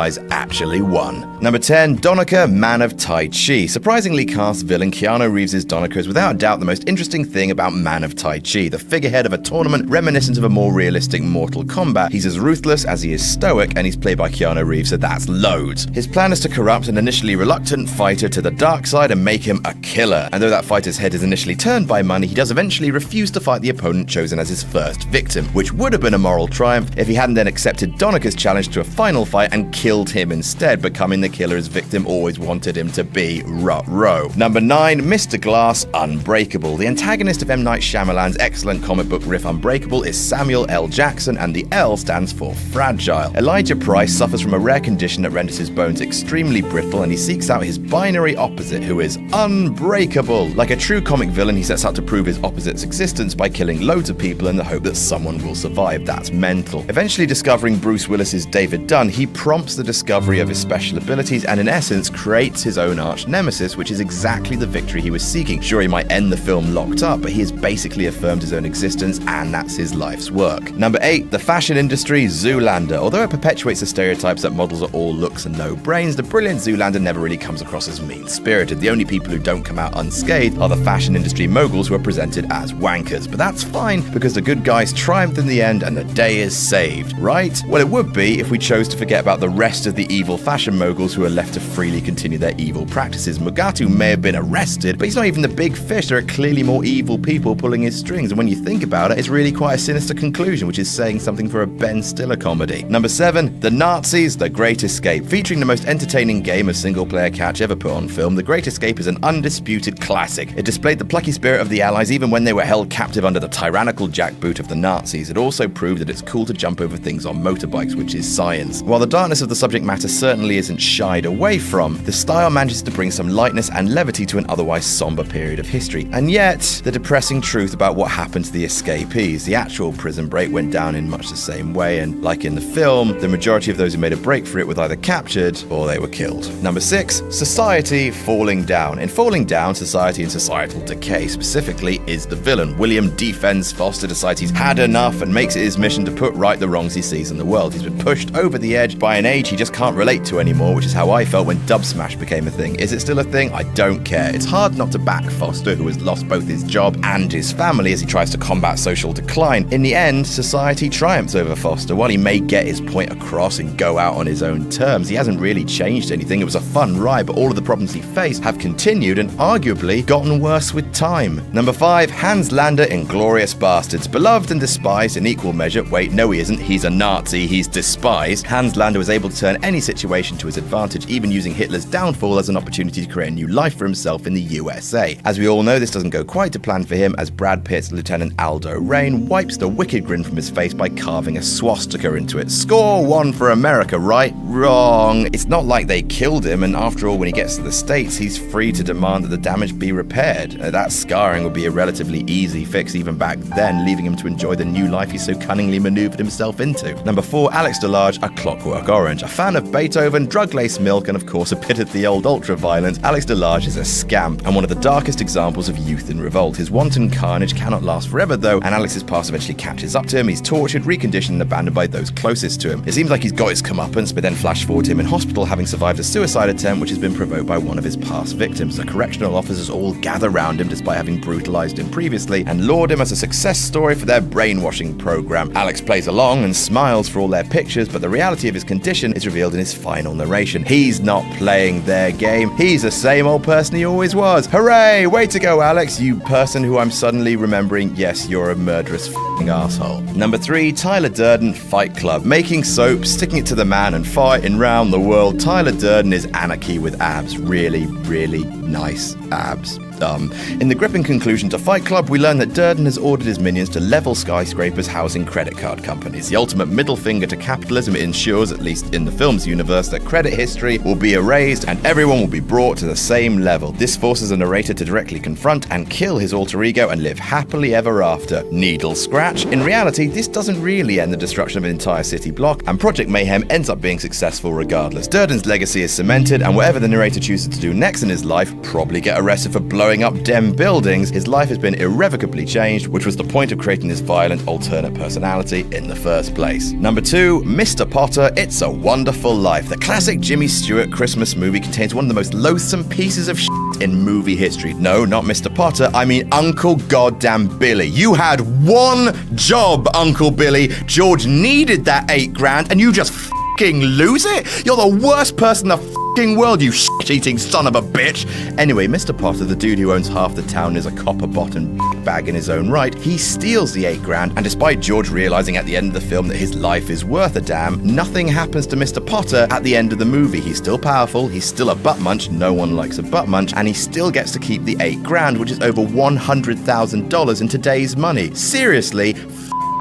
guys actually won. Number 10, Donica, Man of Tai Chi. Surprisingly cast villain Keanu Reeves' Donica is without doubt the most interesting thing about Man of Tai Chi, the figurehead of a tournament reminiscent of a more realistic Mortal Kombat. He's as ruthless as he is stoic, and he's played by Keanu Reeves, so that's loads. His plan is to corrupt an initially reluctant fighter to the dark side and make him a killer. And though that fighter's head is initially turned by money, he does eventually refuse to fight the opponent chosen as his first victim, which would have been a moral triumph if he hadn't then accepted Donica's challenge to a final fight and killed him instead, becoming the killer his victim always wanted him to be. Ruh-roh. Number 9, Mr. Glass, Unbreakable. The antagonist of M. Night Shyamalan's excellent comic book riff Unbreakable is Samuel L. Jackson, and the L stands for fragile. Elijah Price suffers from a rare condition that renders his bones extremely brittle, and he seeks out his binary opposite, who is unbreakable. Like a true comic villain, he sets out to prove his opposite's existence by killing loads of people in the hope that someone will survive. That's mental. Eventually discovering Bruce Willis's David Dunn, he prompts the discovery of his special abilities and in essence creates his own arch nemesis, which is exactly the victory he was seeking. Sure, he might end the film locked up, but he has basically affirmed his own existence, and that's his life's work. Number 8, the fashion industry, Zoolander. Although it perpetuates the stereotypes that models are all looks and no brains, the brilliant Zoolander never really comes across as mean-spirited. The only people who don't come out unscathed are the fashion industry moguls who are presented as wankers. But that's fine, because the good guys triumphed in the end and the day is saved, right? Well, it would be if we chose to forget about the rest of the evil fashion moguls who are left to freely continue their evil practices. Mugatu may have been arrested, but he's not even the big fish. There are clearly more evil people pulling his strings, and when you think about it, it's really quite a sinister conclusion, which is saying something for a Ben Stiller comedy. Number 7, The Nazis, The Great Escape. Featuring the most entertaining game of single-player catch ever put on film, The Great Escape is an undisputed classic. It displayed the plucky spirit of the Allies even when they were held captive under the tyrannical jackboot of the Nazis. It also proved that it's cool to jump over things on motorbikes, which is science. While the darkness of the subject matter certainly isn't shied away from, the style manages to bring some lightness and levity to an otherwise somber period of history. And yet, the depressing truth about what happened to the escapees. The actual prison break went down in much the same way, and like in the film, the majority of those who made a break for it were either captured or they were killed. Number 6, society falling down. In Falling Down, society and societal decay specifically is the villain. William defends Foster, decides he's had enough, and makes it his mission to put right the wrongs he sees in the world. He's been pushed over the edge by an age he just can't relate to anymore, which is how I felt when Dub Smash became a thing. Is it still a thing? I don't care. It's hard not to back Foster, who has lost both his job and his family as he tries to combat social decline. In the end, society triumphs over Foster. While he may get his point across and go out on his own terms, he hasn't really changed anything. It was a fun ride, but all of the problems he faced have continued and arguably gotten worse with time. Number 5, Hans Lander, Inglourious Bastards. Beloved and despised in equal measure. Wait, no he isn't. He's a Nazi. He's despised. Hans Lander was able to turn any situation to his advantage, even using Hitler's downfall as an opportunity to create a new life for himself in the USA. As we all know, this doesn't go quite to plan for him, as Brad Pitt's Lieutenant Aldo Rain wipes the wicked grin from his face by carving a swastika into it. Score 1 for America, right? Wrong. It's not like they killed him, and after all, when he gets to the States, he's free to demand that the damage be repaired. That scarring would be a relatively easy fix even back then, leaving him to enjoy the new life he so cunningly maneuvered himself into. Number 4, Alex DeLarge, A Clockwork Orange. A fan of Beethoven, drug-laced milk, and of course a bit of the old ultra-violence, Alex DeLarge is a scamp and one of the darkest examples of youth in revolt. His wanton carnage cannot last forever though, and Alex's past eventually catches up to him. He's tortured, reconditioned, and abandoned by those closest to him. It seems like he's got his comeuppance, but then flash forward to him in hospital having survived a suicide attempt which has been provoked by one of his past victims. The correctional officers all gather round him despite having brutalized him previously and laud him as a success story for their brainwashing program. Alex plays along and smiles for all their pictures, but the reality of his condition is revealed in his final narration. He's not playing their game. He's the same old person he always was. Hooray! Way to go, Alex, you person who I'm suddenly remembering, yes, you're a murderous f***ing asshole. Number 3, Tyler Durden, Fight Club. Making soap, sticking it to the man, and fighting round the world. Tyler Durden is anarchy with abs. Really, really nice abs. In the gripping conclusion to Fight Club, we learn that Durden has ordered his minions to level skyscrapers housing credit card companies. The ultimate middle finger to capitalism. It ensures, at least in the film's universe, that credit history will be erased and everyone will be brought to the same level. This forces the narrator to directly confront and kill his alter ego and live happily ever after. Needle scratch. In reality, this doesn't really end the destruction of an entire city block, and Project Mayhem ends up being successful regardless. Durden's legacy is cemented, and whatever the narrator chooses to do next in his life, probably get arrested for blowing blowing up dem buildings, his life has been irrevocably changed, which was the point of creating this violent alternate personality in the first place. Number 2, Mr. Potter, It's a Wonderful Life. The classic Jimmy Stewart Christmas movie contains one of the most loathsome pieces of shit in movie history. No, not Mr. Potter, I mean Uncle Goddamn Billy. You had one job, Uncle Billy. George needed that $8,000 and you just f***ing lose it? You're the worst person in the f***ing world, you shit-eating son of a bitch. Anyway, Mr. Potter, the dude who owns half the town, is a copper-bottom bag in his own right. He steals the $8,000, and despite George realizing at the end of the film that his life is worth a damn, nothing happens to Mr. Potter at the end of the movie. He's still powerful, he's still a butt munch, no one likes a butt munch, and he still gets to keep the $8,000, which is over $100,000 in today's money. Seriously,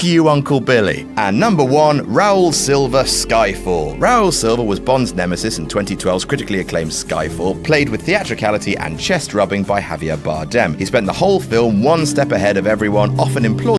you, Uncle Billy. And number 1, Raoul Silva, Skyfall. Raoul Silva was Bond's nemesis in 2012's critically acclaimed Skyfall, played with theatricality and chest rubbing by Javier Bardem. He spent the whole film one step ahead of everyone, often implausible